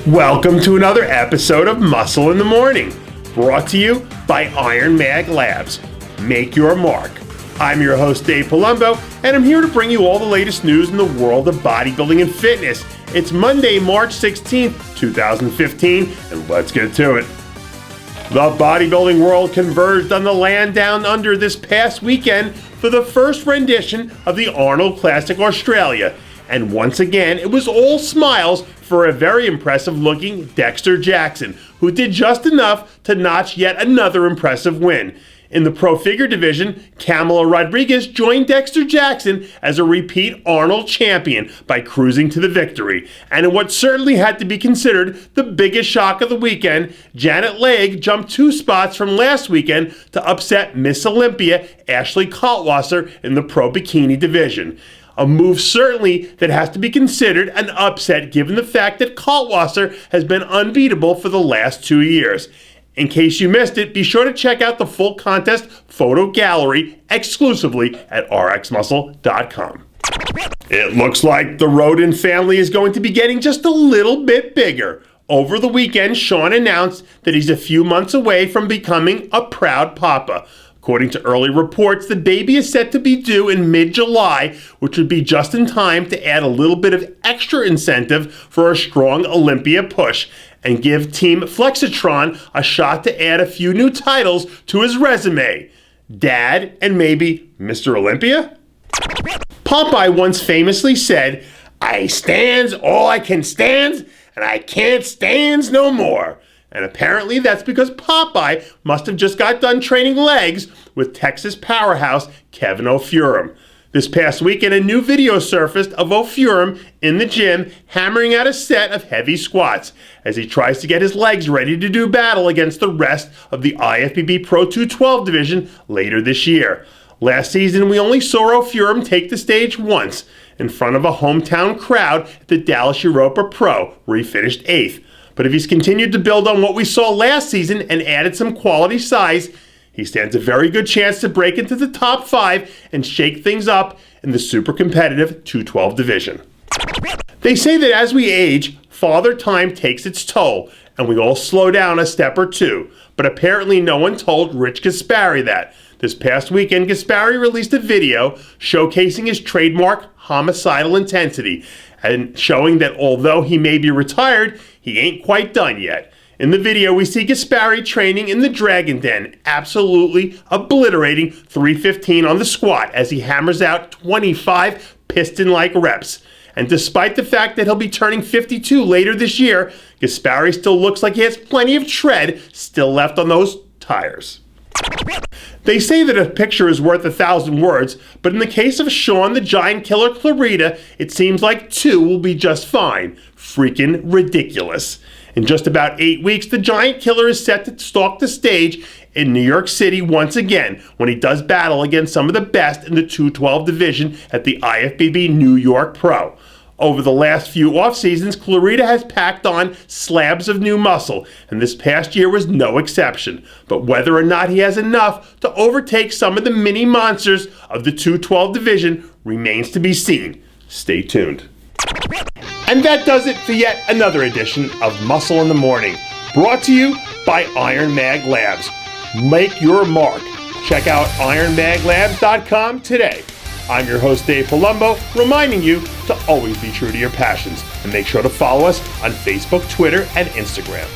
Welcome to another episode of Muscle in the Morning, brought to you by Iron Mag Labs. Make your mark. I'm your host, Dave Palumbo, and I'm here to bring you all the latest news in the world of bodybuilding and fitness. It's Monday, March 16th, 2015, and let's get to it. The bodybuilding world converged on the land down under this past weekend for the first rendition of the Arnold Classic Australia. And once again, it was all smiles for a very impressive-looking Dexter Jackson, who did just enough to notch yet another impressive win. In the Pro Figure division, Kamala Rodriguez joined Dexter Jackson as a repeat Arnold champion by cruising to the victory. And in what certainly had to be considered the biggest shock of the weekend, Janet Legg jumped 2 spots from last weekend to upset Miss Olympia Ashley Kaltwasser in the Pro Bikini division. A move certainly that has to be considered an upset given the fact that Kaltwasser has been unbeatable for the last 2 years. In case you missed it, be sure to check out the full contest photo gallery exclusively at rxmuscle.com. It looks like the Roden family is going to be getting just a little bit bigger. Over the weekend, Sean announced that he's a few months away from becoming a proud papa. According to early reports, the baby is set to be due in mid-July, which would be just in time to add a little bit of extra incentive for a strong Olympia push and give Team Flexitron a shot to add a few new titles to his resume. Dad and maybe Mr. Olympia? Popeye once famously said, "I stands all I can stand, and I can't stands no more." And apparently that's because Popeye must have just got done training legs with Texas powerhouse Kevin O'Furum. This past weekend, a new video surfaced of O'Furum in the gym hammering out a set of heavy squats as he tries to get his legs ready to do battle against the rest of the IFBB Pro 212 division later this year. Last season, we only saw O'Furum take the stage once in front of a hometown crowd at the Dallas Europa Pro, where he finished 8th. But if he's continued to build on what we saw last season and added some quality size, he stands a very good chance to break into the top 5 and shake things up in the super competitive 212 division. They say that as we age, father time takes its toll, and we all slow down a step or two. But apparently no one told Rich Gaspari that. This past weekend, Gaspari released a video showcasing his trademark homicidal intensity and showing that although he may be retired, he ain't quite done yet. In the video, we see Gaspari training in the Dragon Den, absolutely obliterating 315 on the squat as he hammers out 25 piston-like reps. And despite the fact that he'll be turning 52 later this year, Gaspari still looks like he has plenty of tread still left on those tires. They say that a picture is worth 1,000 words, but in the case of Sean the Giant Killer Clarita, it seems like 2 will be just fine. Freaking ridiculous. In just about 8 weeks, the Giant Killer is set to stalk the stage in New York City once again when he does battle against some of the best in the 212 division at the IFBB New York Pro. Over the last few off seasons, Clarita has packed on slabs of new muscle, and this past year was no exception. But whether or not he has enough to overtake some of the mini monsters of the 212 division remains to be seen. Stay tuned. And that does it for yet another edition of Muscle in the Morning, brought to you by Iron Mag Labs. Make your mark. Check out ironmaglabs.com today. I'm your host, Dave Palumbo, reminding you to always be true to your passions and make sure to follow us on Facebook, Twitter, and Instagram.